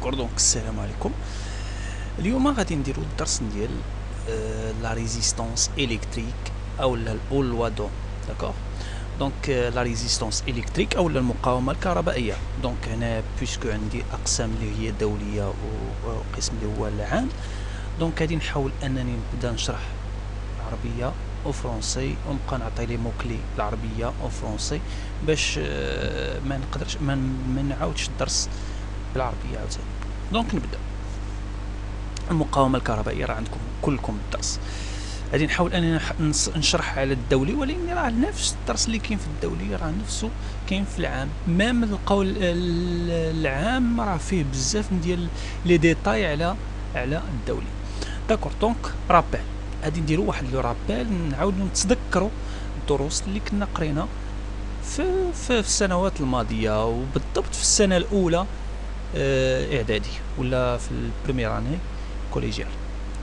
داكور. دونك السلام عليكم. اليوم غادي نديرو الدرس ديال لا ريزيستانس الكتريك او لوا دوم. داكور. دونك لا ريزيستانس الكتريك او المقاومه الكهربائيه. دونك هنا بويسكو عندي اقسام اللي هي الدوليه وقسم اللي هو العام. دونك غادي نحاول انني نبدا نشرح العربيه او فرونسي ونبقى نعطي لي موكلي العربيه او فرونسي باش ما نقدرش ما نعاودش الدرس بالعربيه عاوتاني. دونك نبدا. المقاومه الكهربائيه راه عندكم كلكم الدرس. غادي نحاول انني نشرح على الدولي، ولكن راه نفس الدرس اللي كاين في الدولي راه نفسه كاين في العام. ميم القول العام راه فيه بزاف ديال لي ديتاي على الدولي. داكور. دونك رابيل، غادي نديروا واحد لو رابيل، نعاودوا نتذكروا الدروس اللي كنا قرينا في السنوات الماضيه، وبالضبط في السنه الاولى اعدادي ولا في البريمير اني كوليجيال.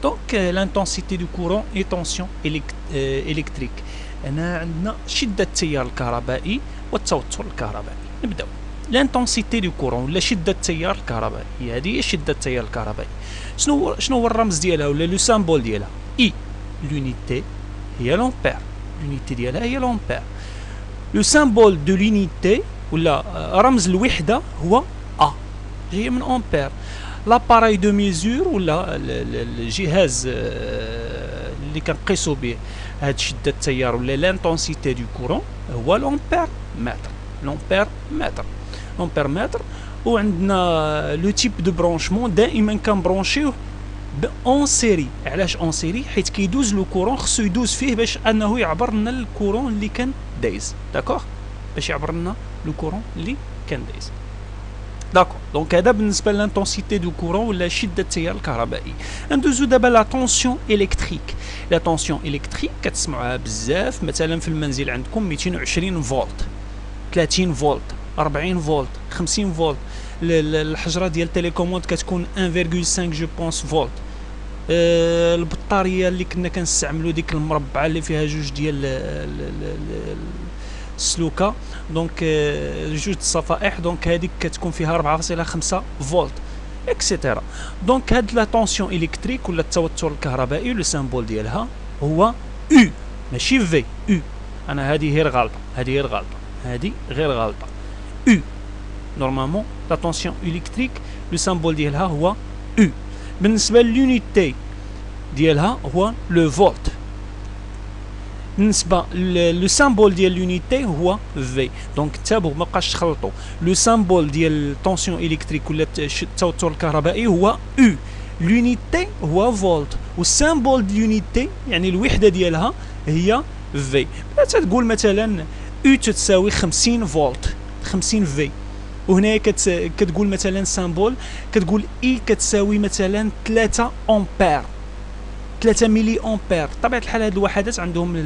دونك لانتونسيتي دو كورون اي طونسيون الكتريك. هنا عندنا شده التيار الكهربائي والتوتر الكهربائي. نبداو. لانتونسيتي دو كورون ولا شده التيار الكهربائي، هذه هي شده التيار الكهربائي. شنو هو الرمز ديالها ولا لو سامبول ديالها؟ اي. لونيتي هي لامبير، لونيتي ديالها هي لامبير. لو سامبول دو لونيتي ولا رمز الوحده هو ا، هي من امبير. لاباراي دو ميزور ولا الجهاز اللي كنقيسوا به هاد شده التيار ولا لانتونسيتي دو كورون هو لامبير متر. لامبير متر، لامبير متر. وعندنا لو تيب دو برونشمون دائما كنبرونشيوه اون سيري. علاش اون سيري؟ حيت كيدوز لو كورون، خصو يدوز فيه باش انه يعبر لنا الكورون اللي كان دايز. داكوغ، باش يعبر لنا لو كورون اللي كان دايز. داكوغ. دونك هذا بالنسبه للانتونسيتي دو كورون ولا شده التيار الكهربائي. ندوزو دابا لا طونسيون الكتريك. لا طونسيون الكتريك كتسمعوها بزاف، مثلا في المنزل عندكم 220 فولت، 30 فولت، 40 فولت، 50 فولت. الحجره ديال التليكوموند كتكون 1.5 جو بونس فولت. البطاريه اللي كنا كنستعملوا ديك المربعه اللي فيها جوج ديال السلوكه، دونك جوج الصفائح، دونك هذيك كتكون فيها 4.5 فولت اكسيتيرا. دونك هاد لا طونسيون الكتريك ولا التوتر الكهربائي لو سامبول ديالها هو او، ماشي في. او، انا هذه غير غلطه، هذه غير غلطه، هذه غير غلطه. او نورمالمون لا طونسيون الكتريك لو سامبول ديالها هو او. بالنسبه للونيتي ديالها هو لو فولت. بالنسبه لو سامبول ديال لونيتي هو في. دونك تابعوا ما بقاش تخلطوا. لو سامبول ديال طونسيون الكتريك ولا التوتر الكهربائي هو او، لونيتي هو فولت، والسامبول ديال لونيتي يعني الوحده ديالها هي في. بلا تقول مثلا او تساوي 50 فولت، 50 في، وهنا كتقول مثلا سامبول كتقول اي كتساوي مثلا 3 امبير، 3 ملي امبير. بطبيعه الحال هاد الوحدات عندهم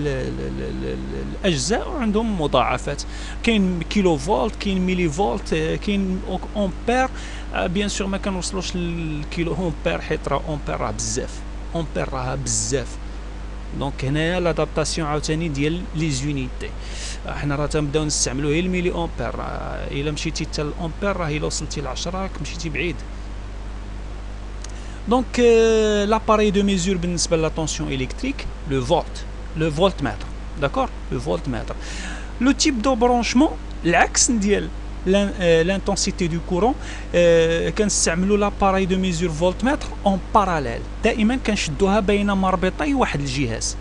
الاجزاء وعندهم مضاعفات. كاين كيلو فولت، كاين ملي فولت، كاين امبير. بيان سور ما كنوصلوش للكيلو امبير حيت راه امبير راه بزاف، امبير راه بزاف. دونك هنايا لادابتاسيون عاوتاني ديال لي زونيتي. حنا راه تنبداو نستعملوا غير الميلي امبير. الا مشيتي حتى الامبير راه الا وصلتي ل 10 راك مشيتي بعيد. دونك لاباري دو ميزور بالنسبه لا طونسيون الكتريك لو فولت، لو فولت متر. داكور، لو فولت متر. لو تيب دو برونشمون العكس ديال لانتونسيتي دو كورون. كنستعملوا لاباري دو ميزور فولت متر اون باراليل. دائما كنشدوها بين مربطي واحد الجهاز،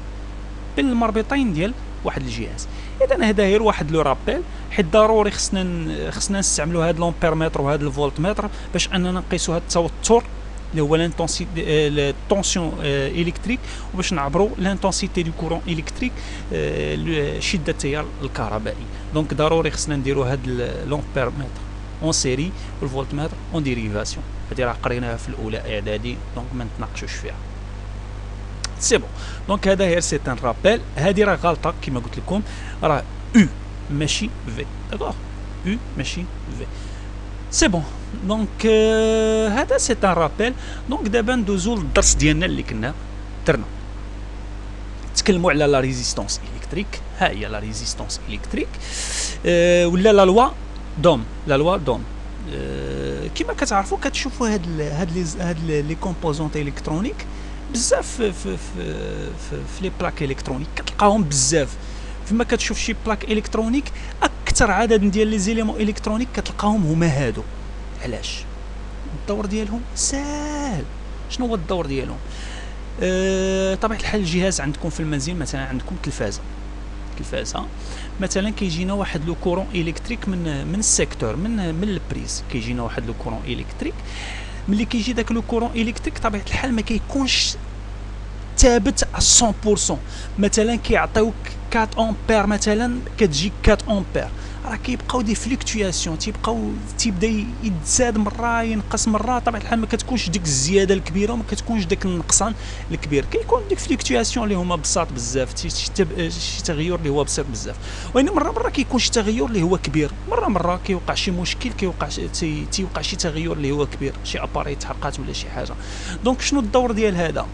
بين المربطين ديال واحد الجهاز. اذا هذا غير واحد لو رابيل، حيت ضروري خصنا نستعملوا هذا الامبير متر وهذا الفولت متر باش اننا نقيسوا هذا التوتر اللي هو الطونسيون الكتريك، وباش نعبروا لانتونسيتي دو كورون الكتريك شده التيار الكهربائي. دونك ضروري خصنا نديروا هذا الامبير متر اون سيري والفولت متر اون ديريفاسيون. هذه راه قريناها في الاولى اعدادي، دونك ما نتناقشوش فيها. سي بون. دونك هذا غير سي ان رابيل. هذه راه غلطه كما قلت لكم، راه او ماشي في. داكوغ، او ماشي في. سي بون. دونك هذا سي ان رابيل. دونك دابا ندوزو للدرس ديالنا اللي كنا درنا. تكلموا على لا ريزيستانس الكتريك. ها هي لا ريزيستانس الكتريك ولا لا لوا دوم. لا لوا دوم كما كتعرفوا كتشوفوا هاد لي كومبوزونط الكترونيك بزاف في لي بلاك الكترونيك كتلقاهم بزاف. فيما كتشوف شي بلاك الكترونيك اكثر عدد ديال لي زيليمون الكترونيك كتلقاهم هما هادو. علاش؟ الدور ديالهم ساهل. شنو هو الدور ديالهم؟ طبيعة الحال الجهاز عندكم في المنزل مثلا عندكم تلفازه مثلا كيجينا واحد لو كورون الكتريك من السيكتور من البريز، كيجينا واحد لو كورون الكتريك. ملي كيجي داك لو كورون الكتريك طبيعة الحال ما كيكونش ثابت 100%. مثلا كيعطيوك 4 امبير مثلا كتجي 4 امبير، راه كيبقاو دي فليكتوياسيون تيبدا يتزاد مره ينقص مره. طبعا الحال ما كتكونش ديك الزياده الكبيره وما كتكونش داك النقصان الكبير، كيكون ديك فليكتوياسيون اللي هما بساط بزاف، شي تغير اللي هو بسيط بزاف. وين مره كيكون شي تغير اللي هو كبير، مره كيوقع شي مشكل، تيوقع شي تغير اللي هو كبير، شي اباري تحرقات ولا شي حاجه. دونك شنو الدور ديال هذا؟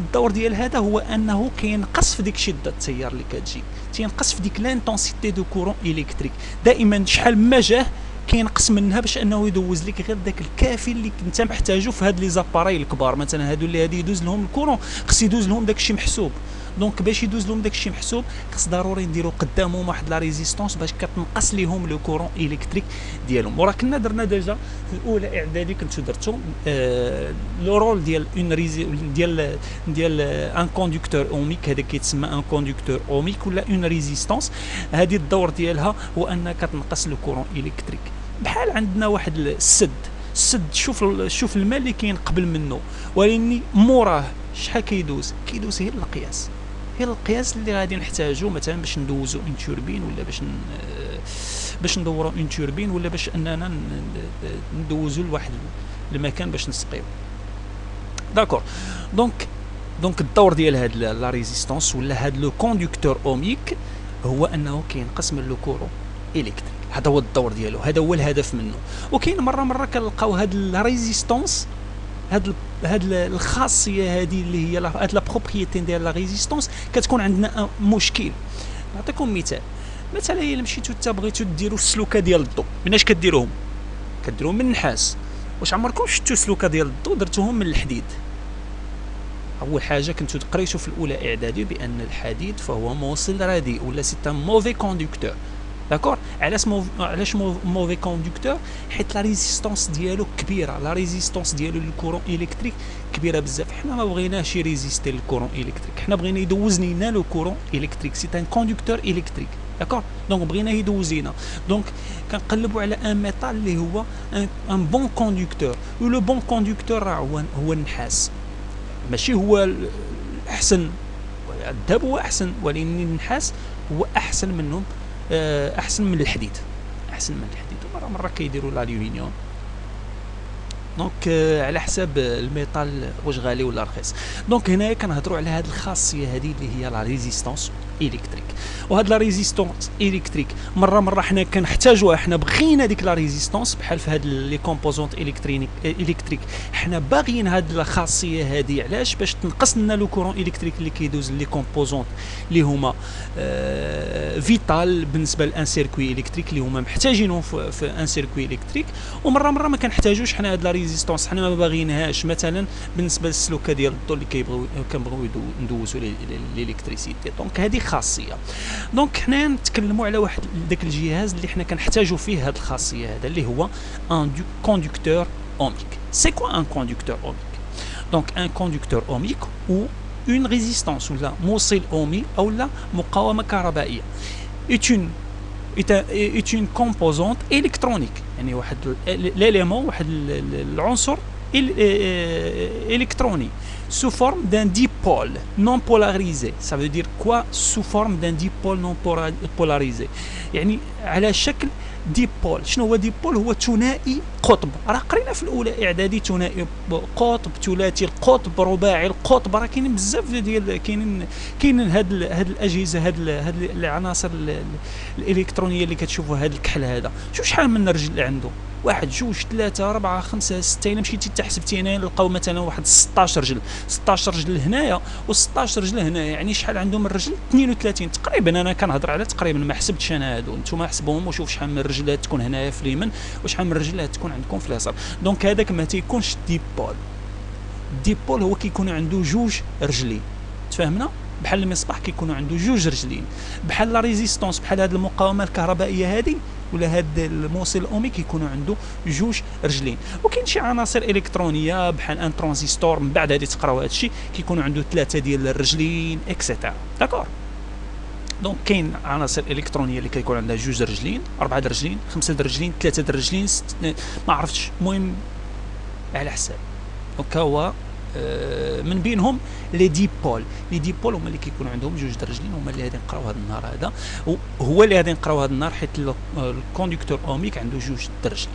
الدور ديال هذا هو انه كينقص في ديك شده التيار اللي كتجي، تينقص في ديك لانتونسيتي دو كورون الكتريك. دائما شحال ما جاه كينقص منها باش انه يدوز لك غير داك الكافي اللي انت محتاجو في هاد لي زاباري الكبار. مثلا هادو اللي هادي يدوز لهم الكورون خص يدوز لهم داكشي محسوب. دونك باش يدوز لهم داكشي محسوب خص ضروري نديرو قدامهم واحد لا ريزيستونس باش كتنقص ليهم لو كورون الكتريك ديالهم. وراه كنا درنا ديجا في الاولى اعدادي كنتو درتو لو رول ديال اون ديال ان كوندكتور اوميك، هذا كيتسمى ان كوندكتور اوميك ولا اون ريزيستونس. هذه الدور ديالها هو انها كتنقص لو كورون الكتريك. بحال عندنا واحد السد، شوف الماء اللي كاين قبل منه، ولكن موراه شحال كيدوز هي القياس، هي القياس اللي غادي نحتاجو مثلا باش ندوزو اون توربين ولا باش ندورو اون توربين ولا باش اننا ندوزو لواحد المكان باش نسقيو. داكور. دونك الدور ديال هاد لا ريزيستونس ولا هاد لو كوندكتور اوميك هو انه كينقص من لو كورون الكتريك. هذا هو الدور ديالو، هذا هو الهدف منه. وكاين مره كنلقاو هاد لا ريزيستونس، هاد الخاصيه هذه اللي هي هاد لا بروبريتي ديال لا ريزيستونس كتكون عندنا مشكل. نعطيكم مثلا الا مشيتو حتى بغيتو ديروا السلوكه ديال الضوء، مناش كديروهم من النحاس. واش عمركم شفتوا سلوكه ديال الضوء درتوهم من الحديد؟ اول حاجه كنتو قريتو في الاولى اعدادي بان الحديد فهو موصل رديء ولا سي ان موفي كوندكتور. داكور. علاش موفي كوندكتور؟ حيت لا ريزيستونس ديالو كبيره، لا ريزيستونس ديالو للكورون الكتريك كبيره بزاف. حنا ما بغيناش يريزيستي للكورون الكتريك، حنا بغينا يدوز لينا لو كورون الكتريك، سي ان كوندكتور الكتريك. داكور. دونك بغينا يدوز لينا، دونك كنقلبوا على ان ميتال اللي هو ان بون كوندكتور. ولو بون كوندكتور راه هو النحاس، ماشي هو الاحسن. الذهب هو احسن، ولكن النحاس هو احسن منهم، احسن من الحديد. ومره كيديروا الالومنيوم. دونك على حساب الميتال واش غالي ولا رخيص. دونك هنايا كنهضروا على هذه الخاصيه هذه اللي هي لا ريزيستونس الكتريك. وهاد لا ريزيستونس الكتريك مره حنا كنحتاجوها، حنا بغينا ديك لا ريزيستونس بحال في هاد لي كومبوزونط الكتريك حنا باغيين هاد الخاصيه هذه. علاش؟ باش تنقص لنا لو كورون الكتريك اللي كيدوز لي كومبوزونط اللي هما فيتال بالنسبه لان سيركوي الكتريك اللي هما محتاجينهم في ان سيركوي الكتريك. ومره ما كنحتاجوش حنا هاد لا ريزيستونس، حنا ما باغيينهاش مثلا بالنسبه للسلوكه ديال الضوء اللي كنبغيو ندوزو الالكتريسيتي. دونك هذه خاصيه. دونك حنا نتكلموا على واحد داك الجهاز اللي حنا كنحتاجوا فيه هذه الخاصيه هذا اللي هو ان كوندكتور اوميك. سي كوا ان كوندكتور اوميك؟ دونك ان كوندكتور اوميك او اون ريزيستونس ولا موصل اومي او لا مقاومه كهربائيه est une composante électronique، يعني واحد l'élément واحد العنصر électronique sous forme d'un dipôle non polarisé. Ça veut dire quoi sous forme d'un dipôle non polarisé؟ يعني على شكل ديبول. شنو هو ديبول؟ هو ثنائي قطب. راه قرينا في الاولى اعدادي ثنائي قطب، ثلاثي القطب، رباعي القطب. راه كاينين بزاف ديال كاينين هاد الاجهزه، هاد العناصر الالكترونيه اللي كتشوفوا هاد الكحل هذا. شوف شحال من رجل عنده، 1 2 3 4 5 6 الا مشيتي تحسبتي هنا نلقاو مثلا واحد 16 رجل، 16 رجل هنايا و16 رجل هنايا، يعني شحال عندهم الرجل؟ 32 تقريبا. انا كنهضر على تقريبا، ما حسبتش انا هادو، نتوما حسبوهم وشوف شحال من الرجلات تكون هنايا في اليمين وشحال من الرجلات تكون عندكم في اليسار. دونك هذاك ما تيكونش ديبول. ديبول هو كيكون عنده جوج رجلين، تفهمنا؟ بحال المصباح كيكونوا عنده جوج رجلين، بحال لا ريزيستونس، بحال هذه المقاومه الكهربائيه هذه ولا هذا الموصل الاومي كيكونوا عنده جوج رجلين. وكاين شي عناصر الكترونيه بحال ان ترانزستور، من بعد هذه تقراو هذا الشيء، كيكونوا عنده 3 ديال الرجلين اكسيتيرا. داكور. دونك كاين عناصر الكترونيه اللي كيكون عندها جوج رجلين، 4 رجلين، 5 رجلين، 3 رجلين، ما عرفتش، المهم على حساب. دونك هو من بينهم لي ديبول. لي ديبول هما اللي كيكونوا عندهم جوج رجلين، هما اللي غادي نقراو هذا النهار. هذا هو اللي غادي نقراو هذا النهار، حيت الكوندكتور اوميك عنده جوج رجلين.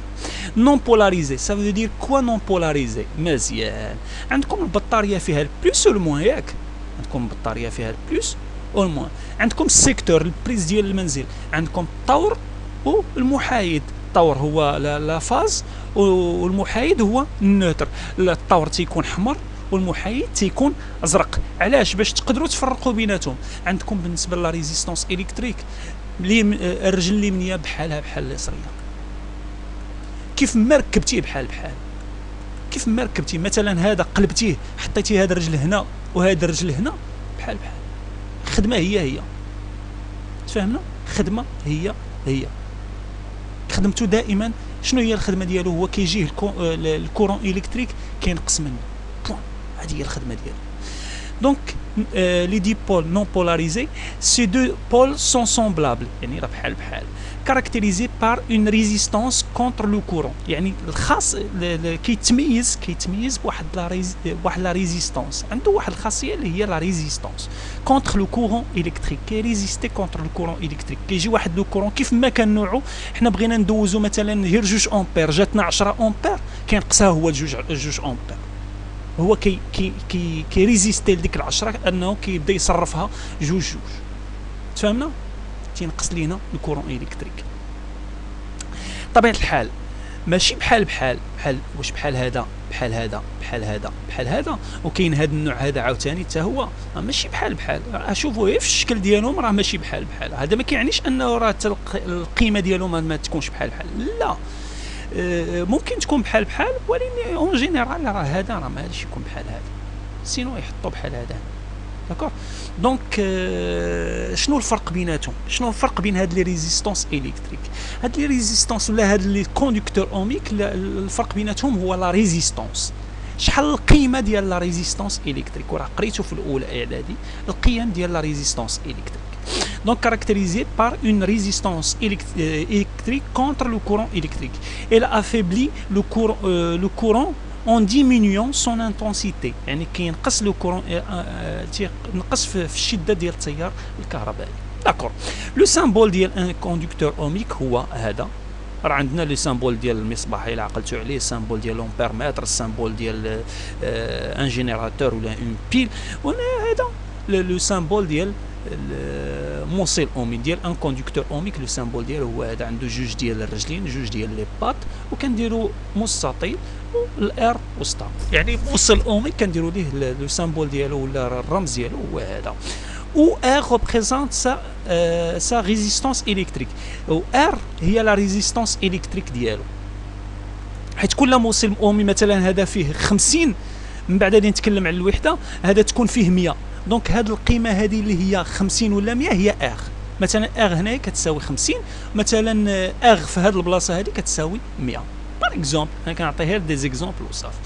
نون بولاريزي، سا فو دير كوا نون بولاريزي؟ مزيان. عندكم البطاريه فيها البلوس والموان، ياك؟ عندكم البطاريه فيها البلوس والموان. عندكم السيكتور، البريز ديال المنزل، عندكم الطور والمحايد. الطور هو لا فاز والمحايد هو النوتر. الطور تيكون حمر والمحايد تيكون ازرق. علاش؟ باش تقدروا تفرقوا بيناتهم. عندكم بالنسبه لا ريزيستونس الكتريك الرجل اليمنيه بحالها بحال اليسريه، كيف ما ركبتيه بحال كيف ما ركبتيه. مثلا هذا قلبتيه حطيتي هذا الرجل هنا وهذا الرجل هنا، بحال الخدمه هي تفهمنا؟ الخدمه هي خدمته دائما. شنو هي الخدمه ديالو؟ هو كيجيه الكورون الكتريك كينقص منه، هذه هي الخدمه ديالو. دونك les dipôles non polarisés, ces deux pôles sont semblables، يعني راه بحال caractérisés par une résistance contre le courant. يعني الخاص كيتميز بواحد لا ريزيستونس، عنده واحد الخاصيه اللي هي لا ريزيستونس contre le courant électrique، كيريزيستي contre le courant électrique. كيجي واحد لو كورون كيف ما كان نوعه، حنا بغينا ندوزو مثلا غير 2 امبير، جاتنا 10 امبير، كينقصها هو 2 امبير. هو كي ريزيستي لديك العشرة انه كيبدا يصرفها جوج. تفهمنا؟ تينقص لينا الكورون الكتريك. طبيعه الحال ماشي بحال واش بحال هذا وكاين هذا النوع هذا عاوتاني حتى هو ماشي بحال شوفوا في الشكل ديالهم راه ماشي بحال. هذا ما كيعنيش انه راه القيمه ديالهم ما تكونش بحال، لا، ممكن تكون بحال ولكن اون جينيرال راه هذا راه ماهادش يكون بحال هذا، سينو يحطوا بحال هذا. داكور. دونك شنو الفرق بيناتهم؟ شنو الفرق بين هاد لي ريزيستونس الكتريك؟ هاد لي ريزيستونس ولا هاد لي كوندكتور اوميك، الفرق بيناتهم هو لا ريزيستونس. شحال القيمه ديال لا ريزيستونس الكتريك؟ وراه قريتو في الاولى اعدادي القيم ديال لا ريزيستونس الكتريك. Donc caractérisée par une résistance électrique contre le courant électrique. Elle affaiblit le courant en diminuant son intensité. يعني كينقص لو كورون، نقص في الشده ديال التيار الكهربائي. داكور. لو سامبول ديال ان كوندكتور اوميك هو هذا. راه عندنا لي سامبول ديال المصباح الا عقلتوا عليه، السامبول ديال لومبيرمتر، السامبول ديال ان جينيراتور ولا اون بيل، وهذا لو سامبول ديال الموصل اومي ديال ان كوندكتور اوميك. لو سامبول ديالو هو هذا، عنده جوج ديال الرجلين، جوج ديال لي بات، وكنديروا مستطيل والار وسطى. يعني موصل اومي كنديروا ليه لو سامبول ديالو ولا الرمز ديالو هو هذا. ou R représente sa résistance électrique. ou R هي la résistance électrique ديالو. حيت كل موصل اومي مثلا هذا فيه 50، من بعد غادي نتكلم على الوحده، هذا تكون فيه 100. دونك هذه القيمه هذه اللي هي 50 ولا 100 هي ار. مثلا ار هنايا كتساوي 50، مثلا ار في هذه البلاصه هذه كتساوي 100. بار اكزومبل انا كنعطي غير دي زيكزامبل وصافي.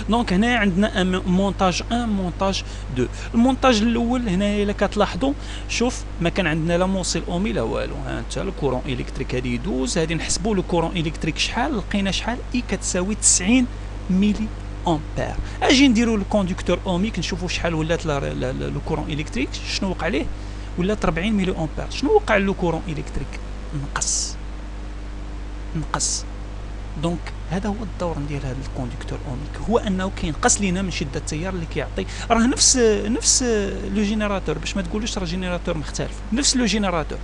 دونك هنا عندنا مونتاج 1 مونتاج 2. المونتاج الاول هنا الا كتلاحظوا، شوف ما كان عندنا لا موصل اومي لا والو. ها انت الكورون الكتريك هذه يدوز، هذه نحسبوا لو كورون الكتريك شحال، لقينا شحال اي كتساوي 90 ملي امبير. اجي نديروا الكوندكتور اوميك نشوفوا شحال ولات لو كورون الكتريك، شنو وقع ليه؟ ولات 40 ملي امبير. شنو وقع لو كورون الكتريك؟ نقص. دونك هذا هو الدور ديال هذا الكوندكتور اوميك، هو انه كينقص لينا من شده التيار اللي كيعطي. راه نفس لو جينيراتور، باش ما تقولوش راه جينيراتور مختلف، نفس لو جينيراتور.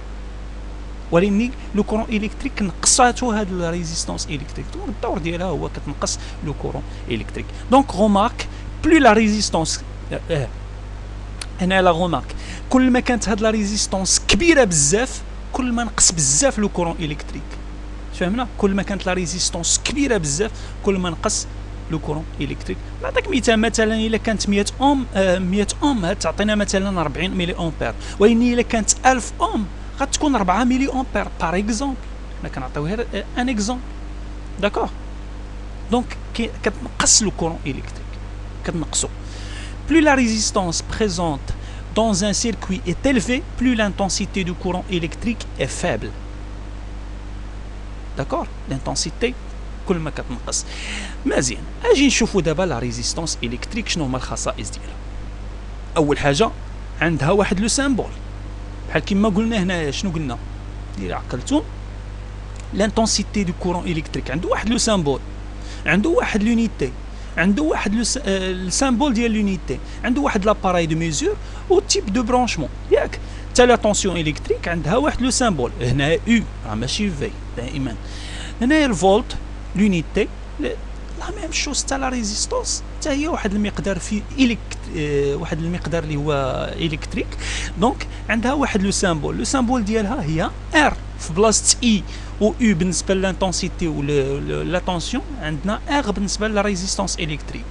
ولكن لو كورون الكتريك نقصاتو هاد لا ريزيستونس الكتريك، الدور ديالها هو كتنقص لو كورون الكتريك. دونك رومارك بلو لا ريزيستونس، هنا لا رومارك، كل ما كانت هاد لا ريزيستونس كبيره بزاف كل ما نقص بزاف لو كورون الكتريك. فهمنا؟ كل ما كانت لا ريزيستونس كبيره بزاف كل ما نقص لو كورون الكتريك. نعطيك مثال، مثلا الا كانت 100 اوم 100 اوم تعطينا مثلا 40 ملي امبير، ولكن الا كانت 1000 اوم غتكون 4 ملي امبير باغ اكزومبل. حنا كنعطيو غير ان اكزومبل، داكوغ. دونك كتنقص لو كورون الكتريك، كتنقصو. Plus la résistance présente dans un circuit est élevée, plus l'intensité du courant électrique est faible. D'accord? L'intensité كل ما كتنقص. مزيان، اجي نشوفوا دابا لا ريزيستونس الكتريك شنو هما الخصائص ديالها. اول حاجه عندها واحد لو سامبول، بحال كما قلنا هنايا. شنو قلنا؟ دير عقلتو l'intensité du courant électrique عنده واحد لو سامبول، عنده واحد لونيتي، عنده واحد السامبول ديال لونيتي، عنده واحد لاباراي دو ميزور او تيب دو برانشمون، ياك؟ حتى لا طونسيون الكتريك عندها واحد لو سامبول، هنا يو راه ماشي في دائما. هنايا الفولت لونيتي لا ميم شوز، حتى لا ريزيستونس حتى هي واحد المقدار في واحد المقدار اللي هو الكتريك. دونك عندها واحد لو سامبول، لو سامبول ديالها هي ار في بلاصه اي و يو بالنسبه للانتونسيتي و لا طونسيون، عندنا ار بالنسبه لا ريزيستونس الكتريك.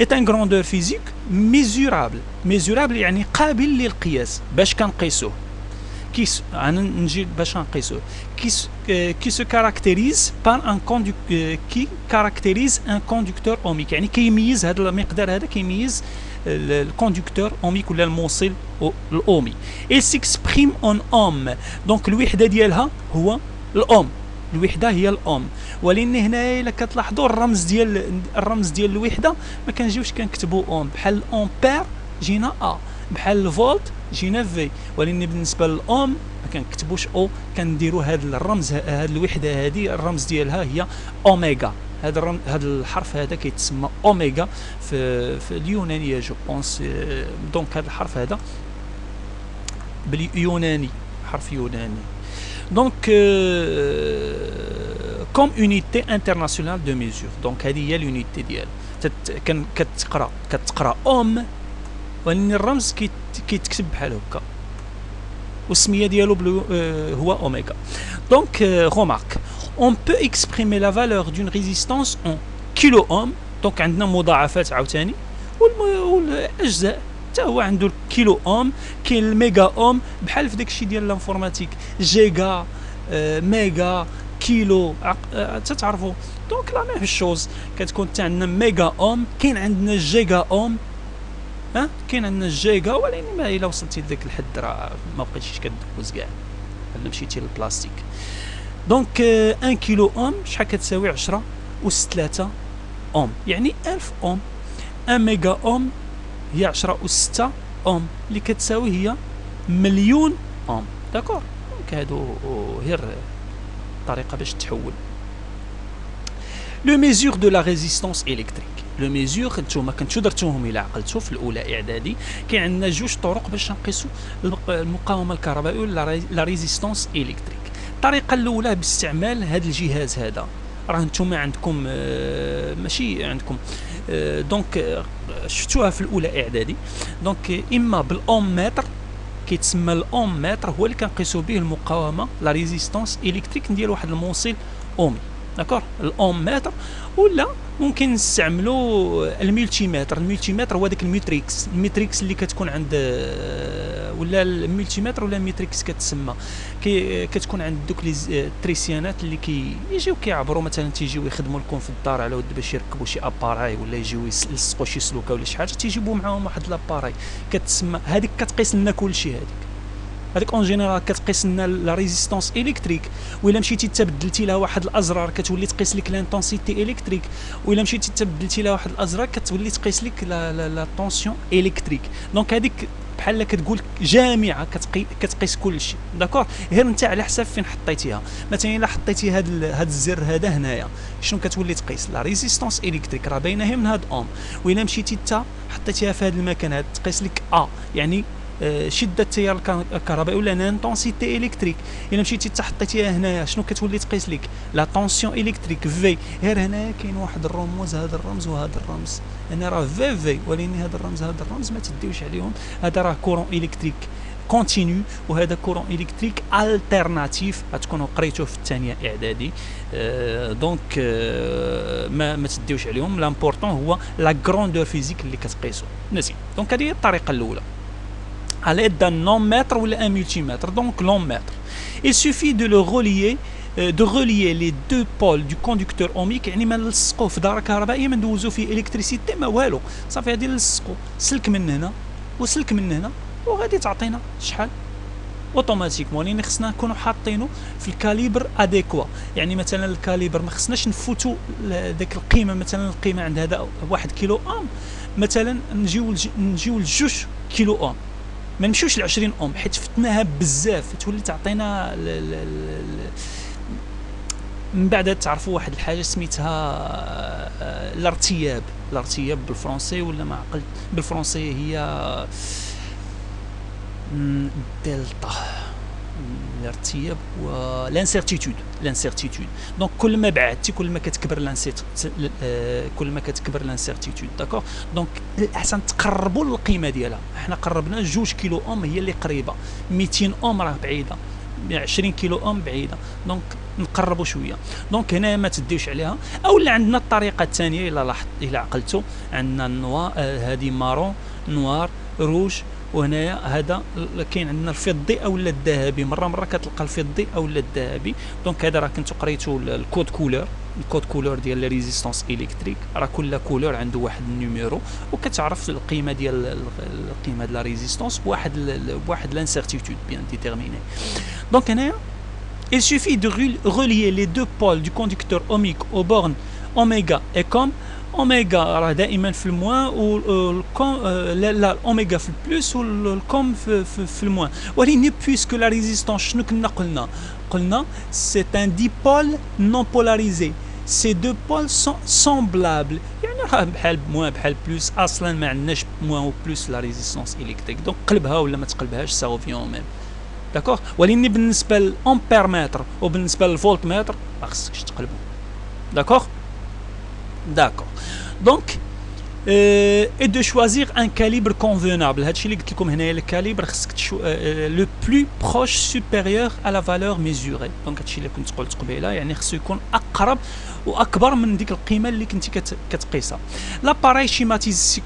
est un grandeur physique mesurable يعني قابل للقياس. باش كنقيسوه نجي باش نقيسوه qui se caractérise par un qui caractérise un conducteur ohmique، يعني كيميز هذا المقدار هذا كيميز الكوندكتور اوميك ولا الموصل الاومي. et s'exprime en ohm، دونك الوحده ديالها هو الاوم، الوحده هي الاوم. ولكن هنايا الا كتلاحظوا الرمز ديال الوحده ما كنجيوش كنكتبوا اوم، بحال الامبير جينا ا، بحال الفولت جينا في، ولكن بالنسبه للاوم ما كنكتبوش او، كنديروا هذا الرمز، هذه الوحده هذه الرمز ديالها هي اوميغا. هذا الحرف هذا كيتسمى اوميغا في اليونانيه جو بونس. دونك هذا الحرف هذا باليوناني، حرف يوناني. دونك كوم unité internationale de mesure، دونك هذه هي اليونيتي ديال كتقرا اوم، ولكن الرمز كيتكتب بحال هكا والسميه ديالو هو اوميغا. دونك remarque on peut exprimer la valeur d'une résistance en kilo ohm. دونك عندنا مضاعفات عاوتاني، والاجزاء حتى هو عنده الكيلو اوم، كاين الميجا اوم بحال في داكشي ديال الانفورماتيك، جيجا ميجا كيلو تعرفوا. دونك لا ميم شوز كتكون حتى عندنا ميجا اوم، كاين عندنا الجيجا اوم، كاين عندنا الجيجا، ولكن ما الا وصلتي لذاك الحد راه ما بقيتيش كدوز كاع الا مشيتي للبلاستيك. دونك 1 كيلو اوم شحال كتساوي 10 أس 3 اوم، يعني 1000 اوم. 1 ميجا اوم هي 10 أس 6 اوم اللي كتساوي هي مليون اوم، داكور. دونك هادو غير طريقه باش تحول. لو ميزور دو لا ريزيستونس الكتريك، لو ميزور نتوما كنتو درتوهم الى عقلتو في الاولى اعدادي. كاين عندنا جوج طرق باش نقيسوا المقاومه الكهربائيه ولا لا ريزيستونس الكتريك. الطريقه الاولى باستعمال هذا الجهاز هذا، راه نتوما عندكم ماشي عندكم دونك شفتوها في الاولى اعدادي. دونك اما بالاوم متر، كيتسمى الاوم متر، هو اللي كنقيسوا به المقاومه لا ريزيستونس الكتريك، ندير واحد الموصل اومي، داكور، الاوم متر. ولا ممكن نستعملوا الملتيمتر. الملتيمتر هو داك الميتريكس اللي كتكون عند، ولا الملتيمتر ولا الميتريكس كتسمى، كتكون عند دوك لي تريسيانات اللي كيجيو كيعبروا، مثلا تيجيو يخدموا لكم في الدار على ود باش يركبوا شي اباراي، ولا يجيو يلصقوا شي سلوكه ولا شي حاجه، تيجيبوا معاهم واحد لاباراي كتسمى، هذيك كتقيس لنا كلشي. هذيك اون جينيرال كتقيس لنا لا ريزيستونس الكتريك، وإلا مشيتي تبدلتي لها واحد الازرار كتولي تقيس لك لانتونسيتي الكتريك، وإلا مشيتي تبدلتي لها واحد الازرار كتولي تقيس لك لا طونسيون الكتريك. دونك هذيك بحال كتقول جامعه كتقيس كلشي، داكور. غير انت على حساب فين حطيتيها. مثلا الا حطيتي هذا الزر هذا هنايا، شنو كتولي تقيس؟ لا ريزيستونس الكتريك راه باينه هي من هاد اوم. وإلا مشيتي حتى حطيتيها في هذا المكان هذا تقيس لك يعني شده التيار الكهربائي ولا لانتونسيتي الكتريك. الا مشيتي حطيتيها هنايا شنو كتولي تقيس لك؟ لا طونسيون الكتريك في. غير هنايا كاين واحد الرموز، هذا الرمز وهذا الرمز، انا راه في ولكن هذا الرمز ما تديوش عليهم. هذا راه كورون الكتريك كونتينيو وهذا كورون الكتريك الترناتيف، غتكونوا قريتوه في الثانيه اعدادي. دونك ما تديوش عليهم. لامبورطون هو لا غروندور فيزيك اللي كتقيسوا. مزيان. دونك هذه هي الطريقه الاولى على يد النومتر ولا ان ملتيمتر. دونك لومتر il suffit de le relier de relier les deux pôles du conducteur ohmique. يعني ما نلصقوه في دائره كهربائيه ما ندوزو فيه الكتريسيتي ما والو، صافي هذه نلصقو سلك من هنا وسلك من هنا وغادي تعطينا شحال اوتوماتيكمون. لان خصنا نكونوا حاطينه في الكاليبر اديكوا. يعني مثلا الكاليبر ما خصناش نفوتوا داك القيمه، مثلا القيمه عند هذا 1 كيلو اوم، مثلا نجيو ل 2 كيلو اوم، ما نمشيوش ل 20 اوم حيت فتناها بزاف تولي تعطينا من بعد تعرفوا واحد الحاجه سميتها الارتياب. الارتياب بالفرنسي ولا ما عقلت بالفرنسي هي دلتا. الارتياب و لانسيرتيتود. دونك كل ما بعدتي كل ما كتكبر لانسيرتيتود. داكور. دونك الاحسن تقربوا للقيمه ديالها. احنا قربنا 2 كيلو اوم هي اللي قريبه، 200 اوم راه بعيده، 20 كيلو اوم بعيده. دونك نقربوا شويه. دونك هنا ما تديوش عليها. اولا عندنا الطريقه الثانيه الا عقلتوا، عندنا النوار، هذه مارون، نوار، روج، وهنايا هذا كاين عندنا الفضي او الذهبي. مره كتلقى الفضي او الذهبي. دونك هذا راه كنتو قريتو الكود كولور ديال لي ريزيستانس الكتريك. راه كل كولور عنده واحد النيميرو وكتعرف القيمه ديال القيمه ديال لا ريزيستانس بواحد لانسيرتيتود بيان ديتيرميني. دونك هنايا il suffit de relier les deux pôles du conducteur ohmique aux bornes oméga et com. اوميغا راه دائما في الموان والكوم لا الاوميغا في البلس والكوم في الموان. ولكن بويسكو لا ريزيستانس شنو كنا قلنا سي ان ديبول نون بولاريزي. سي دو بول سون سومبلابل، يعني راه بحال موان بحال بلس. اصلا ما عندناش موان و بلس لا ريزيستانس الكتريك. دونك قلبها ولا ما تقلبهاش سا فيون ميم. داكوغ. ولكن بالنسبه للامبيرمتر وبالنسبه للفولتمتر ما خصكش تقلبوا. D'accord. Donc, et de choisir un calibre convenable. هادشي اللي قلت لكم هنايا الكاليبر خصك le plus proche supérieur à la valeur mesurée. دونك هادشي اللي كنت قلت قبيله، يعني خصو يكون اقرب واكبر من ديك القيمه اللي كنتي كتقيسها. L'appareil schématisé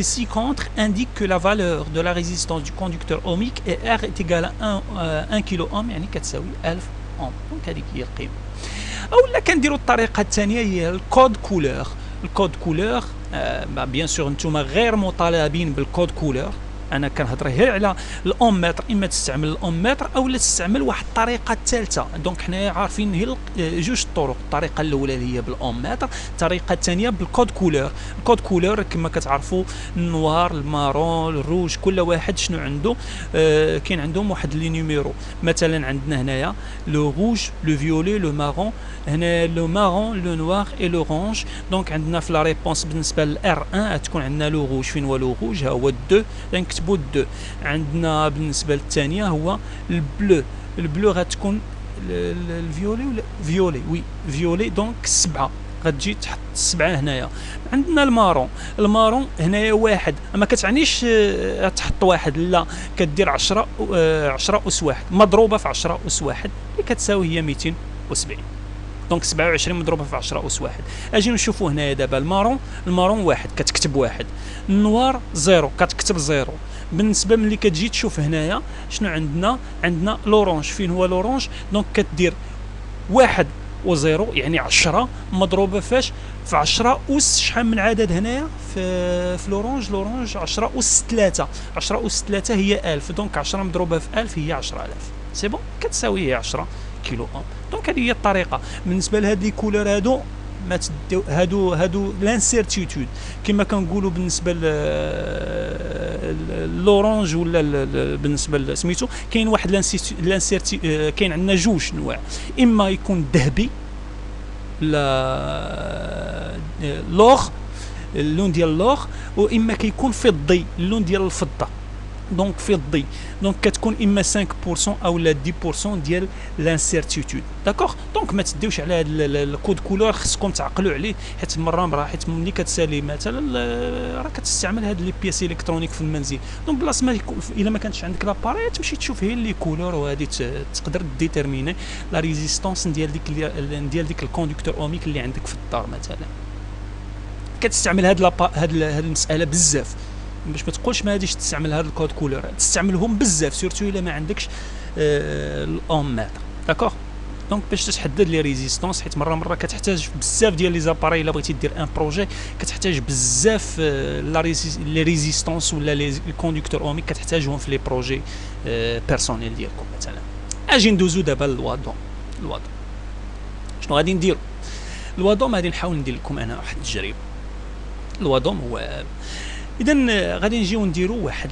ci-contre indique que la valeur de la résistance du conducteur ohmique est R est égal à 1 كيلو اوم، يعني كتساوي 1000 اوم. دونك هذيك هي القيمه. اولا كنديروا الطريقه الثانيه هي الكود كولور. الكود كولور بيان سور نتوما غير مطالبين بالكود كولور. انا كنهضر غير على الاومتر، اما تستعمل الاومتر او لا تستعمل واحد الطريقه ثالثه. دونك حنايا عارفين هي جوج طرق. الطريقه الاولى اللي هي بالاومتر، الطريقه الثانيه بالكود كولور. الكود كولور كما كتعرفوا النوار، المارون، الروج، كل واحد شنو عنده كاين عندهم واحد لي نيميرو. مثلا عندنا هنايا لو روج، لو فيولي، لو مارون. هنا لو مارون، لو نوار اي لورانج. دونك عندنا في لا ريبونس بالنسبه للار 1 تكون عندنا لو روج. فين هو لو روج؟ ها هو 2. نكتبوا 2. عندنا بالنسبه للثانيه هو البلو. البلو غتكون الفيولي ولا فيولي؟ وي فيولي. دونك 7 غتجي تحط 7 هنايا. عندنا المارون. المارون هنايا 1 ما كتعنيش تحط 1، لا كدير 10 اس 1 مضروبه في 10 اس 1 اللي كتساوي هي 270. دونك 27 مضروبه في 10 اس 1. اجي نشوفوا هنايا دابا المارون 1 كتكتب 1، النوار 0 كتكتب 0. بالنسبه ملي كتجي تشوف هنايا شنو عندنا لورانج. فين هو لورانج؟ دونك كدير 1 و0 يعني 10 مضروبه فاش؟ في 10 اس شحال من عدد هنايا في لورانج 10 اس 3. 10 اس 3 هي 1000. دونك 10 مضروبه في 1000 هي 10000. سي بون كتساوي هي 10 كيلو اوم. دونك هذه هي الطريقه. بالنسبه لهاد لي كولور هادو ما تديو هادو لانسيرتيتود كما كنقولوا بالنسبه لورانج ولا بالنسبه سميتو. كاين واحد لانسيرتي كاين عندنا جوج نواع، اما يكون ذهبي لا لوغ اللون ديال لوغ، واما كيكون فضي اللون ديال الفضه. دونك في الضي دونك كتكون اما 5% او لا 10% ديال لانسيرتيتود داكوغ. دونك ما تديوش على هذا الكود كولور، خصكم تعقلوا عليه، حيت مره حيت ملي كتسالي مثلا راه كتستعمل هاد لي بياس الكترونيك في المنزل، دونك بلاص ما الا ما كانتش عندك لاباري تمشي تشوف هي لي كولور، وهادي تقدر ديتيرميني لا ريزيستونس ديال ديك الكوندكتور اوميك اللي عندك في الدار مثلا. كتستعمل هاد المساله بزاف، باش ما تقولش ما غاديش تستعمل هاد الكود كولور، تستعملهم بزاف سورتو الا ما عندكش الاوم ماتر داكوغ. دونك باش تحدد لي ريزيستونس، حيت مره كتحتاج بزاف ديال لي زاباري الا بغيتي دير ان بروجي، كتحتاج بزاف لي ريزيستونس ولا لي كوندكتور اوميك كتحتاجهم في لي بروجي بيرسونيل ديالكم مثلا. اجي ندوزو دابا للوادون. شنو غادي نديرو؟ الوادوم غادي نحاول ندير لكم انا واحد التجربه. الوادوم هو اذا غادي نجيو نديرو واحد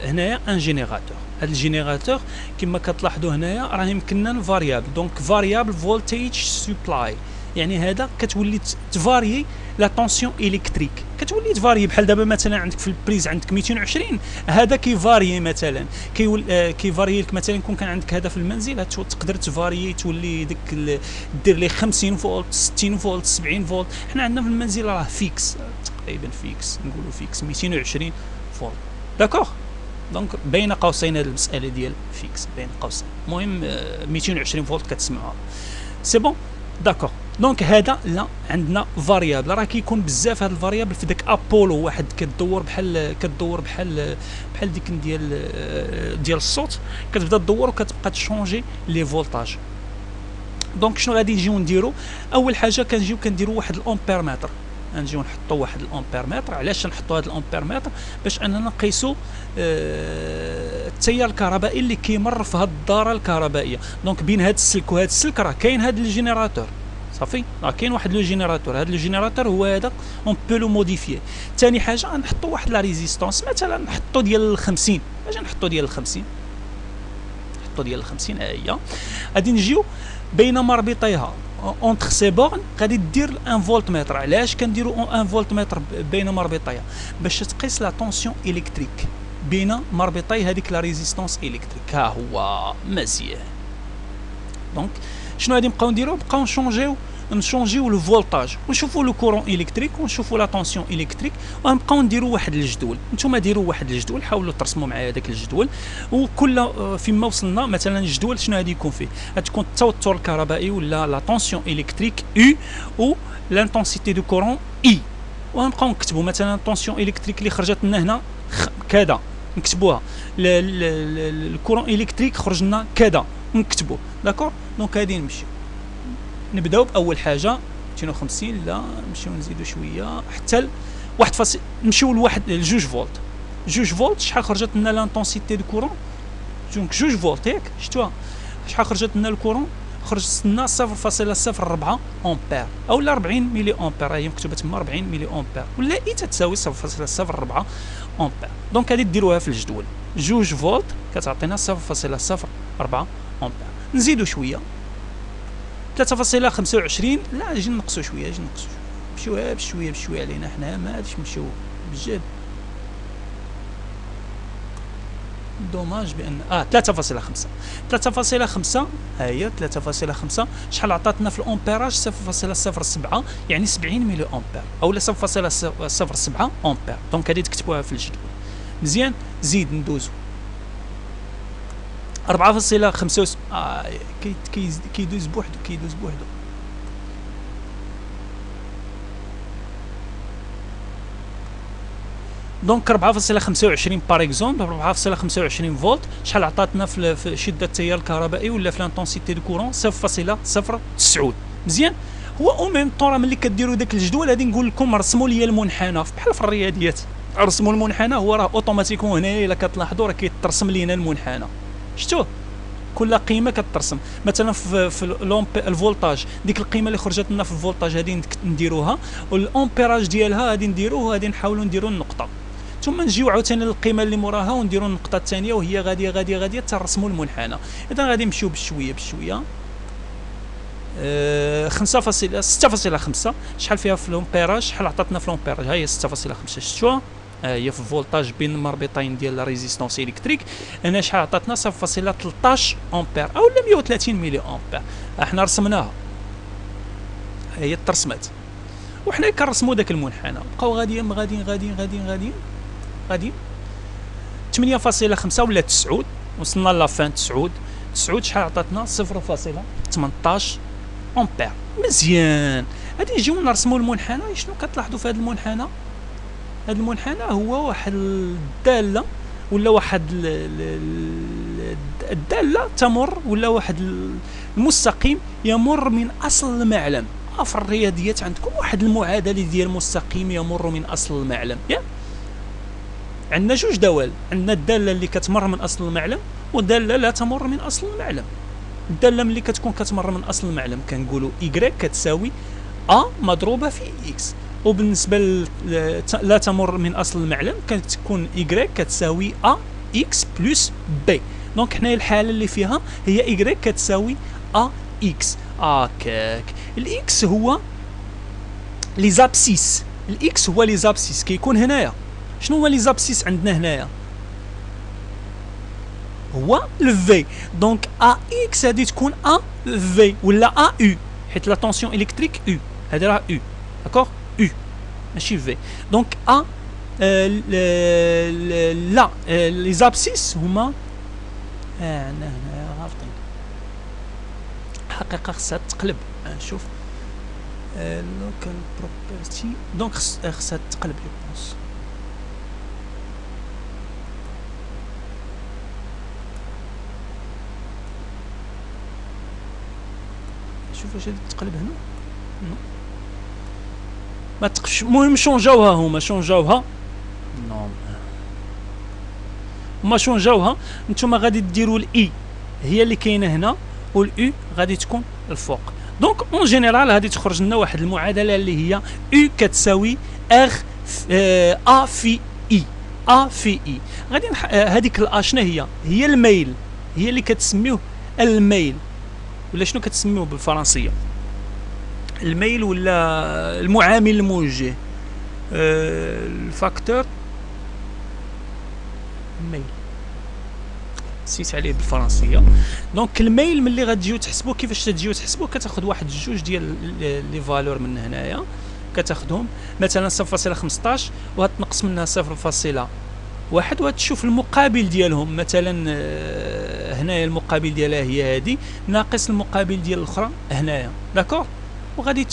هنايا ان جينيراتور. هذا الجينيراتور كما كتلاحظوا هنايا راه يمكننا فاريابل، دونك فاريابل فولتيج سبلاي، يعني هذا كتولي تفاريي لا طونسيون الكتريك، كتولي تفاريي بحال دابا مثلا عندك في البريز عندك 220، هذا كيفاريي مثلا كيفاريي لك مثلا يكون كان عندك هذا في المنزل تقدر تفاريي تولي ديك دير لي 50 فولت 60 فولت 70 فولت. حنا عندنا في المنزل راه فيكس تقريبا، فيكس نقولوا فيكس 220 فولت داكوغ. دونك بين قوسين هذه المساله ديال فيكس بين قوسين، المهم 220 فولت كتسمعوها سي بون داكوغ. دونك هذا لا عندنا فاريابل، راه كيكون بزاف هذا الفاريابل في داك ابولو واحد كدور بحال ديك ديال الصوت، كتبدا تدور وكتبقى تشونجي لي فولتاج. دونك شنو غادي نجيو نديرو؟ اول حاجه كنديرو واحد الامبيرمتر، نجيو نحطوا واحد الامبيرمتر. علاش نحطوا هذا الامبيرمتر؟ باش اننا نقيسوا التيار الكهربائي اللي كيمر في هذه الداره الكهربائيه. دونك بين هذا السلك وهذا السلك راه كاين هذا الجينيراتور، صافي راه كاين واحد لو جينيراتور. هذا الجينيراتور هو هذا اون بو لو موديفيي. ثاني حاجه نحطوا واحد لا ريزيستونس، مثلا نحطوا ديال 50، اجي نحطوا ديال 50 ها هي. غادي نجيو بين مربطيها اونتر سي بورن، غادي دير ان فولت متر. علاش كنديروا ان فولت متر بين مربطيها؟ باش تقيس لا طونسيون الكتريك بين مربطي هذيك لا ريزيستونس الكتريك. ها هو مزيان. دونك شنو غادي نبقاو نديرو؟ نبقاو نشونجيو لو فولتاج ونشوفوا لو كورون الكتريك ونشوفوا لا طونسيون الكتريك، ونبقاو نديروا واحد الجدول. نتوما ديروا واحد الجدول، حاولوا ترسموا معايا هذاك الجدول، وكل فيما وصلنا مثلا الجدول شنو غادي يكون فيه؟ غتكون التوتر الكهربائي ولا لا طونسيون الكتريك اي و لانتونسيتي دو كورون اي، ونبقاو نكتبوا مثلا الطونسيون الكتريك اللي خرجت لنا هنا كذا نكتبوها، الكورون الكتريك خرج لنا كذا نكتبوه داكور. دونك غادي نبداو باول حاجه 250، لا نمشيو نزيدو شويه حتى نمشيو لجوج فولت. جوج فولت شحال خرجت لنا لانتونسيتي دو كورون؟ دونك جوج فولت ياك شفتوها شحال خرجت لنا الكورون؟ خرجت لنا 0.04 امبير اولا 40 ملي امبير، هي مكتوبه تما 40 ملي امبير، ولا اي تتساوي 0.04 امبير. دونك غادي ديروها في الجدول، جوج فولت كتعطينا 0.04 امبير. نزيدو شويه 3.25، لا اجي نقصوا شويه، نمشيو بشويه علينا حنا، ما غاديش نمشيو بجد. دوماج بان 3.5 ها هي 3.5 شحال عطاتنا في الامبيراج؟ 0.07 يعني 70 ملي امبير اولا 0.07 امبير. دونك غادي تكتبوها في الجدول مزيان. زيد ندوزو 4.5 كيدوز بوحدو دونك 4.25 باغ اكزومبل 4.25 فولت شحال عطاتنا في شده التيار الكهربائي ولا في لانتونسيتي دو كورون؟ 0.09 مزيان. هو او ميم طون راه ملي كديروا داك الجدول غادي نقول لكم رسموا لي المنحنى بحال في الرياضيات، رسموا المنحنى، هو راه اوتوماتيكون هنايا الا كتلاحظوا راه كيترسم لينا المنحنى، شفتوه كل قيمه كترسم. مثلا في الفولتاج ديك القيمه اللي خرجت لنا في الفولتاج غادي نديروها، والامبيراج ديالها غادي نديروه، غادي نحاولوا نديروا النقطه، ثم نجيو عاوتاني للقيمه اللي موراها ونديروا النقطه الثانيه، وهي غاديه ترسموا المنحنى. اذا غادي نمشيو بشويه 6.5 شحال فيها في الامبيراج؟ شحال عطاتنا في الامبيراج؟ ها هي 6.5 شفتوها هي في الفولتاج بين المربطين ديال لا ريزيستونس الكتريك. هنا شحال عطاتنا 0.13 امبير اولا 130 ملي امبير. احنا رسمناها، هي ترسمات، وحنا كنرسموا داك المنحنى. بقاو غاديين غاديين غاديين غاديين غاديين غاديين 8.5 ولا 9، وصلنا لافان 9 شحال عطاتنا 0.18 امبير. مزيان. غادي نجيو نرسموا المنحنى. شنو كتلاحظوا في هذا المنحنى؟ هذا المنحنى هو واحد الداله ولا واحد الداله تمر، ولا واحد المستقيم يمر من اصل المعلم. في الرياضيات عندكم واحد المعادله ديال مستقيم يمر من اصل المعلم. عندنا جوج دوال، عندنا الداله اللي كتمر من اصل المعلم والداله لا تمر من اصل المعلم. الداله ملي كتكون كتمر من اصل المعلم كنقولوا y كتساوي a مضروبه في x، وبالنسبه لا تمر من اصل المعلم كتكون y كتساوي a x بلس b. دونك حنايا الحاله اللي فيها هي y كتساوي a x. هكاك الاكس هو لي زابسيس، الاكس هو لي زابسيس كيكون هنايا. شنو هو لي زابسيس عندنا هنايا؟ هو الفي. دونك ا اكس هادي تكون ا في ولا ا يو، حيت لا طونسيون الكتريك يو، هادي راه يو، داكوغ، يو ماشي في. دونك ا لا لي زابسيس هما عندنا هنايا غالطين الحقيقه، خصها تقلب. نشوف لوكال بروبرتي، دونك خصها تقلب لي بونس. شوف واش هادي تقلب هنا. ما تقفش. المهم شونجاوها هما، شونجاوها. نو هما شونجاوها. نتوما غادي ديروا الاي هي اللي كاينه هنا، والاو غادي تكون الفوق. دونك اون جينيرال غادي تخرج لنا واحد المعادله اللي هي او كتساوي ار ا في اي. ا في اي غادي هذيك الا شنو هي الميل، هي اللي كتسميوه الميل، ولا شنو كتسميوه بالفرنسيه؟ الميل ولا المعامل الموجه، الفاكتور ميل نسيت عليه بالفرنسيه. دونك الميل ملي غتجيو تحسبوا، كيفاش تجيو تحسبوا؟ كتاخذ واحد جوج ديال لي فالور من هنايا، كتاخذهم مثلا 0.15 وغتنقص منها 0.1 وغتشوف المقابل ديالهم. مثلا هنايا المقابل ديالها هي هذه ناقص المقابل ديال الاخرى هنايا، داكور، وغادي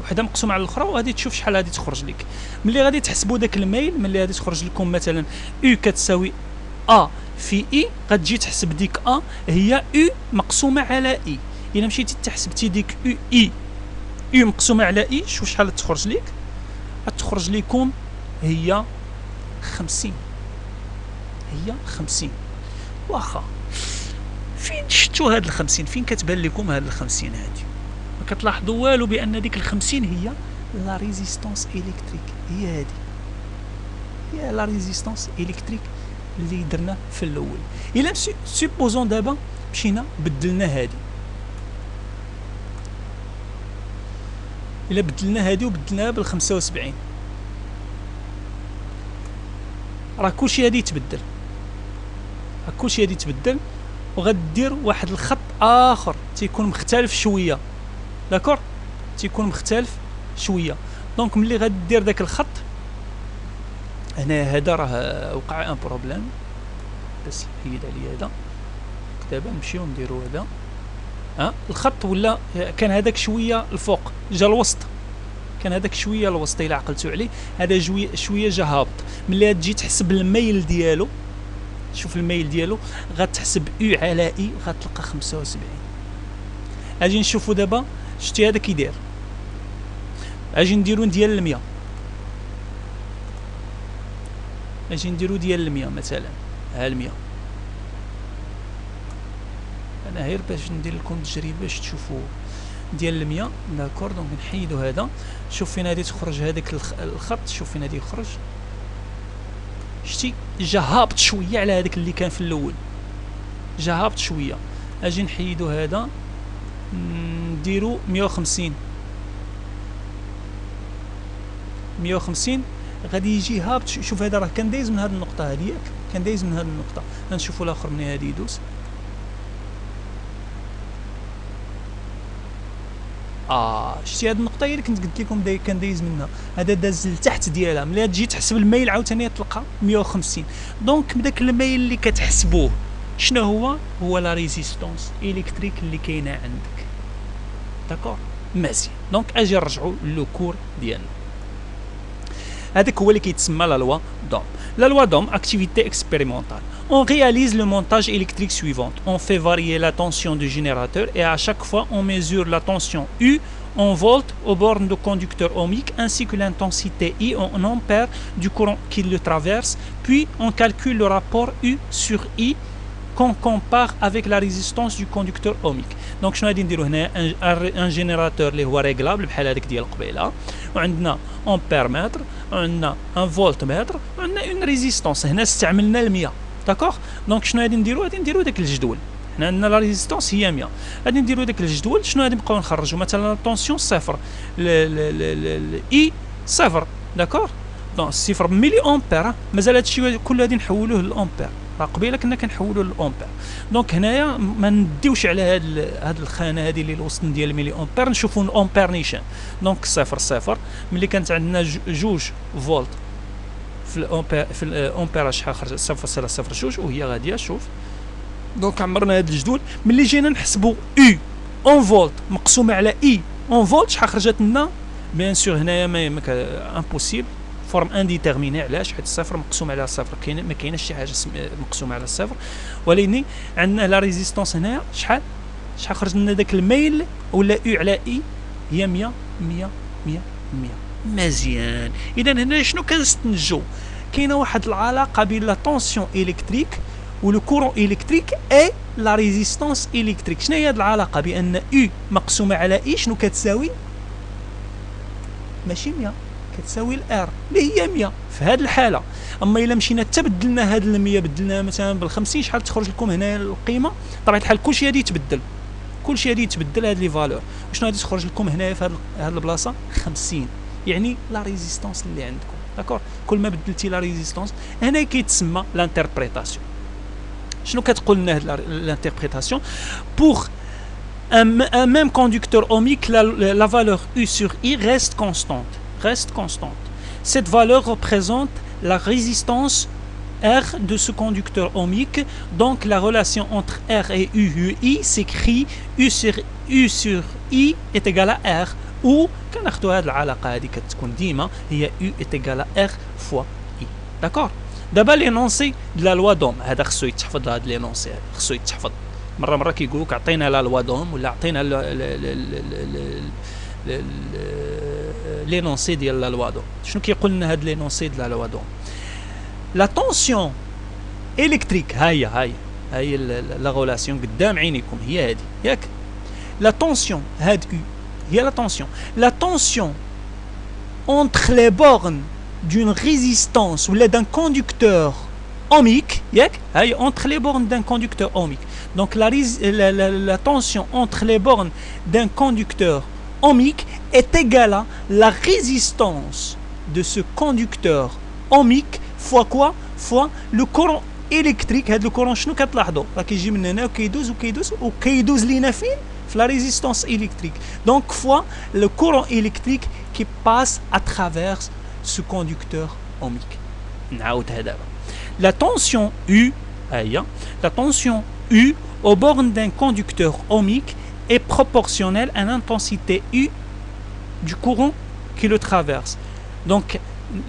وحده مقسومه على الاخرى، وغادي تشوف شحال غادي تخرج لك. ملي غادي تحسبوا داك الميل، ملي غادي تخرج لكم مثلا او كتساوي ا في اي، غتجي تحسب ديك ا هي او مقسومه على اي. الا مشيتي تحسبتي ديك او اي، او مقسومه على اي، شوف شحال تخرج لك. غتخرج لكم هي 50. هي 50. واخا فين شفتوا هاد ال50؟ فين كتبان لكم هاد ال50 هادي؟ ما كتلاحظوا والو بان ديك ال50 هي لا ريزيستونس الكتريك. هي هادي هي لا ريزيستونس الكتريك اللي درنا في الاول. الا سوبوزون دابا مشينا بدلنا هادي، الا بدلنا هادي وبدلناها بال75، راه كلشي غادي يتبدل، كلشي غادي يتبدل، وغدير واحد الخط اخر تيكون مختلف شويه، داكور، تيكون مختلف شويه. دونك ملي غدير داك الخط هنا، هذا راه وقع ان بروبليم، بس حيد عليا هذا. دابا نمشيو نديرو هذا، الخط ولا كان هذاك شويه الفوق، جا الوسط، كان هذاك شويه الوسط الا عقلتوا عليه، هذا شويه جا هابط. ملي تجي تحسب الميل ديالو، شوف الميل ديالو، غتحسب او على اي غتلقى 75. اجي نشوفوا دابا شتي هذا كيدير. اجي نديرو ديال 100، اجي نديرو ديال 100 مثلا، ها 100. انا غير باش ندير لكم تجربه باش تشوفوا ديال 100، داكور. دونك نحيدو هذا، شوف فين غادي تخرج هذاك الخط، شوف فين غادي يخرج، شتي جا هابط شويه على هذاك اللي كان في الاول، جا هابط شويه. اجي نحيدو هذا، نديرو 150. غادي يجي هابط. شوف هذا راه كان دايز من هذه النقطه هذه ياك، كان دايز من هذه النقطه. غنشوفوا الاخر من هذه يدوز. شتي هذه النقطه هي اللي كنت قلت لكم كان دايز منها. هذا داز لتحت ديالها. ملي تجي تحسب الميل عاوتاني تلقى 150. دونك بداك الميل اللي كتحسبوه شنو هو لا ريزيستونس الكتريك اللي كاينه عندك. داكور مزيان. دونك اجي نرجعوا لو كور ديالنا. هذاك هو اللي كيتسمى لا لوا دوم. La loi d'Ohm, activité expérimentale. On réalise le montage électrique suivant. On fait varier la tension du générateur et à chaque fois on mesure la tension U en volts aux bornes de conducteur ohmique ainsi que l'intensité I en ampères du courant qui le traverse. Puis on calcule le rapport U sur I qu'on compare avec la résistance du conducteur ohmique. Donc شنو غادي نديرو هنا ان جينيراتور اللي هو ريغلابل بحال هذاك ديال قبيله، وعندنا امبير متر، وعندنا ان فولت متر، وعندنا اون ريزيستونس. هنا استعملنا ال 100. داكوغ. دونك شنو غادي نديرو؟ غادي نديرو داك الجدول. هنا عندنا لا ريزيستونس هي 100. غادي نديرو داك الجدول. شنو غادي نبقاو نخرجوا؟ مثلا لا طونسيون صفر، اي صفر. داكوغ. دونك صفر ملي امبير. مازال هادشي كله غادي نحولوه للامبير. راه قبيله كنا كنحولوا للامبير. دونك هنايا ما نديوش على هاد الخانه هذه اللي الوسط ديال الميلي امبير، نشوفوا الامبير نيشان. دونك صفر صفر ملي كانت عندنا جوج فولت في الامبير شحال خرج؟ 0.02 وهي غاديه. شوف دونك عمرنا هاد الجدول. ملي جينا نحسبوا او اون فولت مقسومه على اي اون فولت شحال خرجت لنا؟ بيان سور هنايا ما امبوسيبل، فورم انديتيرميني. علاش؟ حيت الصفر مقسوم على صفر ما كايناش شي حاجه مقسومه على الصفر. ولكن عندنا لا ريزيستونس هنايا شحال خرج لنا داك الميل ولا او على اي هي 100 100 100 100. مزيان. اذا هنا شنو كنستنتجوا؟ كاينه واحد العلاقه بين لا طونسيون الكتريك ولو كورون الكتريك اي لا ريزيستونس الكتريك. شنو هي هاد العلاقه؟ بان او مقسومه على اي شنو كتساوي؟ ماشي 100، كتساوي الار اللي هي 100 في هذه الحاله. اما الا مشينا بدلنا هاد ال 100 بدلناها مثلا بال50 شحال تخرج لكم هنا القيمه؟ طبيعه الحال كلشي غادي يتبدل، هاد لي فالور. وشنو غادي تخرج لكم هنايا في هاد البلاصه؟ 50. يعني لا ريزيستونس اللي عندكم. داكور. كل ما بدلتي لا ريزيستونس هنا كيتسمى لانتربريتاسيون. شنو كتقول لنا هاد لانتربريتاسيون؟ بوغ un même conducteur ohmique, la valeur U sur I reste constante. Cette valeur représente la résistance R de ce conducteur ohmique. Donc la relation entre R et UI s'écrit U sur I est égal à R. Ou كناخذوا هذه العلاقه هذه كتكون ديما هي U est égal à R fois I. داكور. دابا لينونسي د لا لوا دوم هذا خصو يتحفظ. هذا لينونسي هذا خصو يتحفظ. مره كيقولوك عطينا لا لوا دوم ولا عطينا لينونسي ديال لا لوا دوم. شنو كيقول لنا هذا لينونسي ديال لا لوا دوم؟ لا طونسيون الكتريك هي لا غولاسيون قدام عينيكم هي هذه ياك. لا طونسيون هاد U هي لا طونسيون. لا طونسيون entre les bornes d'une résistance ou d'un conducteur ohmique, entre les bornes d'un conducteur ohmique. Donc la tension entre les bornes d'un conducteur ohmique est égale à la résistance de ce conducteur ohmique fois quoi? Fois le courant électrique. هذا الكورون شنو كتلاحظوا؟ راه كيجي من هنا وكيدوز لينا فين؟ في la résistance électrique. Donc fois le courant électrique qui passe à travers ce conducteur ohmique. نعاودها دابا. La tension U, la tension U aux bornes d'un conducteur ohmique est proportionnelle à l'intensité U du courant qui le traverse. Donc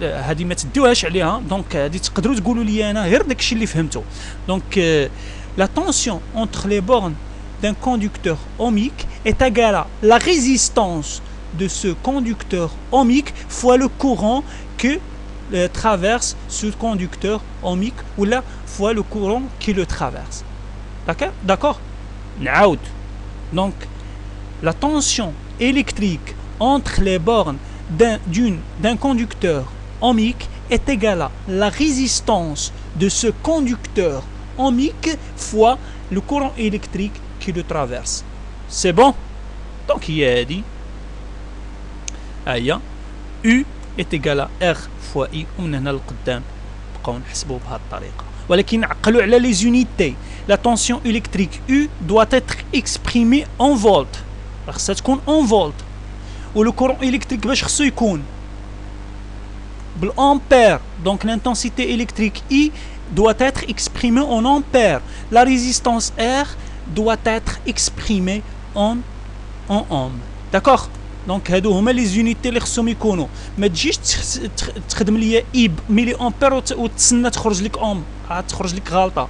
هذه ما تديوهاش عليها. دونك هذه تقدروا تقولوا لي انا غير داكشي اللي فهمته. دونك la tension entre les bornes d'un conducteur ohmique est égale à la résistance de ce conducteur ohmique fois le courant que traverse ce conducteur ohmique ou là fois le courant qui le traverse. D'accord. نعاود. Donc la tension électrique entre les bornes d'un conducteur ohmique est égale à la résistance de ce conducteur ohmique fois le courant électrique qui le traverse. C'est bon. Donc il y a dit U est égal à R fois I ومن هنا لقدام نبقاو نحسبوه بهذه الطريقة. ولكن عقلوا على les unités. La tension électrique U doit être exprimée en volts. خصها تكون en volts. و le courant électrique باش خصو يكون بالأمبير. Donc l'intensité électrique I doit être exprimée en ampères. La résistance R doit être exprimée en ohms. D'accord. دونك هادو هما لي زونيتي اللي خصهم يكونوا. ما تجيش تخدم ليا اي ملي امبير وتسنى تخرج لك اوم، تخرج لك غلطه.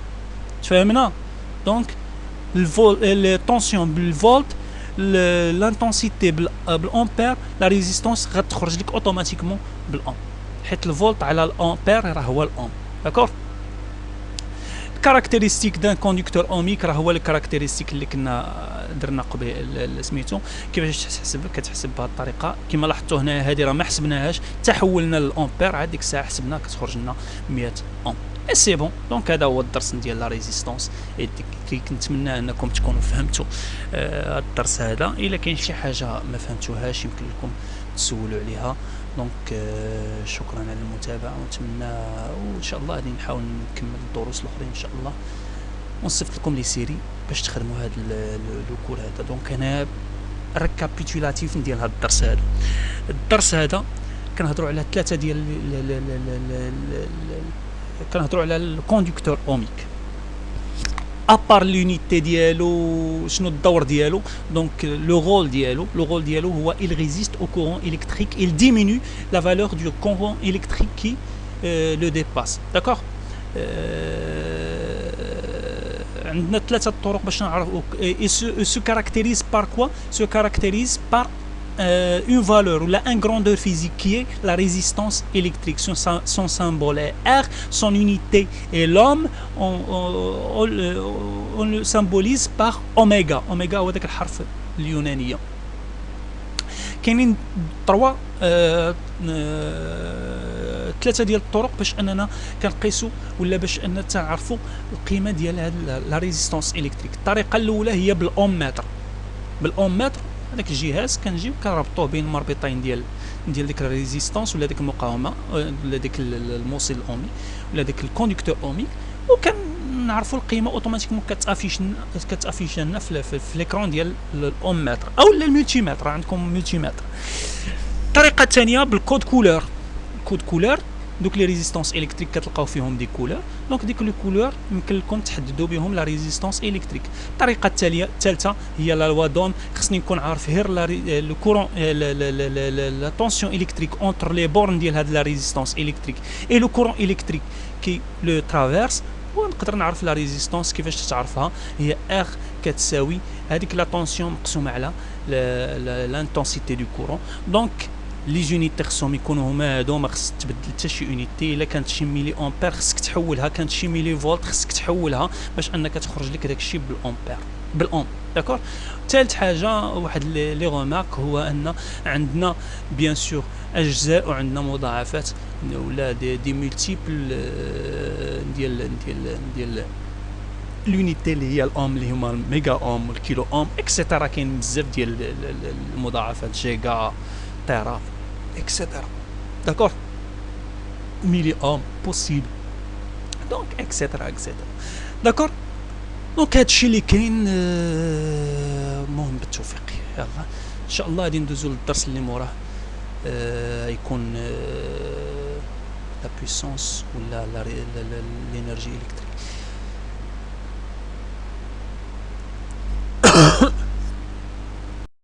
تفهمنا؟ دونك التونسيون بالفولت، لانتونسيتي بالامبير، لا ريزيستونس غتخرج لك اوتوماتيكمون بالاوم، حيت الفولت على الامبير راه هو الاوم. داكور. الكاركتيرستيك دان كوندكتور اوميك راه هو الكاركتيرستيك اللي كنا درنا قبل سميتو. كيفاش تحسب؟ كتحسب بهذه الطريقه كما لاحظتوا هنا. هذه راه ما حسبناهاش، تحولنا للامبير، عاد ديك الساعه حسبنا كتخرج لنا 100 اوم. اي سي بون. دونك هذا هو الدرس ديال لا ريزيستونس الكتريك. نتمنى انكم تكونوا فهمتوا هذا الدرس هذا. الا كاين شي حاجه ما فهمتوهاش يمكن لكم تسولوا عليها. دونك شكرا على المتابعه، ونتمنى وان شاء الله غادي نحاول نكمل الدروس الاخرين ان شاء الله، ونصيفط لكم لي سيري باش تخدموا هذا لو كور هذا. دونك انا ريكابيتولاتيف ديال هذا الدرس هذا. الدرس هذا كنهضروا على ثلاثه ديال كنهضروا على الكوندكتور اوميك. ابار لونيتي ديالو شنو الدور ديالو. دونك لو رول ديالو هو il résiste au courant électrique, il diminue la valeur du courant électrique qui le dépasse. D'accord. عندنا ثلاثه طرق باش نعرفوا. se caractérise par quoi? Se caractérise par une valeur ou un grandeur physique qui est la résistance électrique. Son symbole est R, son unité est l'ohm. On le symbolise par oméga. Oméga هو داك الحرف اليونانيه. كاينين ثلاثه ديال الطرق باش اننا كنقيسوا ولا باش ان تعرفوا القيمه ديال هاد لا ريزيستونس الكتريك. الطريقه الاولى هي بالاومتر. بالاومتر هذاك الجهاز كنجيو كنربطوه بين المربطين ديال ديك الريزيستونس ولا ديك المقاومه ولا ديك الموصل الاومي ولا ديك الكوندكتور اومي، وكنعرفوا القيمه اوتوماتيكمون كتافيش لنا في ليكرون ديال الاومتر او الملتيمتر. عندكم ملتيمتر. الطريقه الثانيه بالكود كولور. الكود كولور دوك لي ريزيستونس الكتريك كتلقاو فيهم دي كولور. دونك ديك لي كولور يمكن لكم تحددوا بهم لا ريزيستونس الكتريك. الطريقه الثالثه هي لا لوا دوم. خصني نكون عارف غير لو كورون لا طونسيون الكتريك اونتر لي بورن ديال هاد لا ريزيستونس الكتريك اي لو كورون الكتريك كي لو ترافيرس، ونقدر نعرف لا ريزيستونس. كيفاش تعرفها؟ هي ار كتساوي هذيك لا طونسيون مقسومه على لانتونسيتي دو كورون. دونك لي زونيتي خصهم يكونوا هما هادو، ما خصك تبدل حتى شي يونيتي. الا كانت شي ميلي امبير خصك تحولها، كانت شي ميلي فولت خصك تحولها باش انك تخرج لك داكشي بالامبير بالاوم. داكور. ثالث حاجه واحد لي رومارك هو ان عندنا بيان سور اجزاء وعندنا مضاعفات ولا دي مولتيبل ديال لونيتي اللي هي الاوم اللي هما الميجا اوم والكيلو اوم اكسيتيرا. كاين بزاف ديال المضاعفات جيجا تيرا اكسيتيرا. داكور. ميلي اوم بوسيبل. دونك اكسيتيرا. داكور. دونك هادشي اللي كاين. المهم بالتوفيق. يلا ان شاء الله غادي ندوزو للدرس اللي موراه. يكون لا بويسونس ولا لينيرجي الكتريك.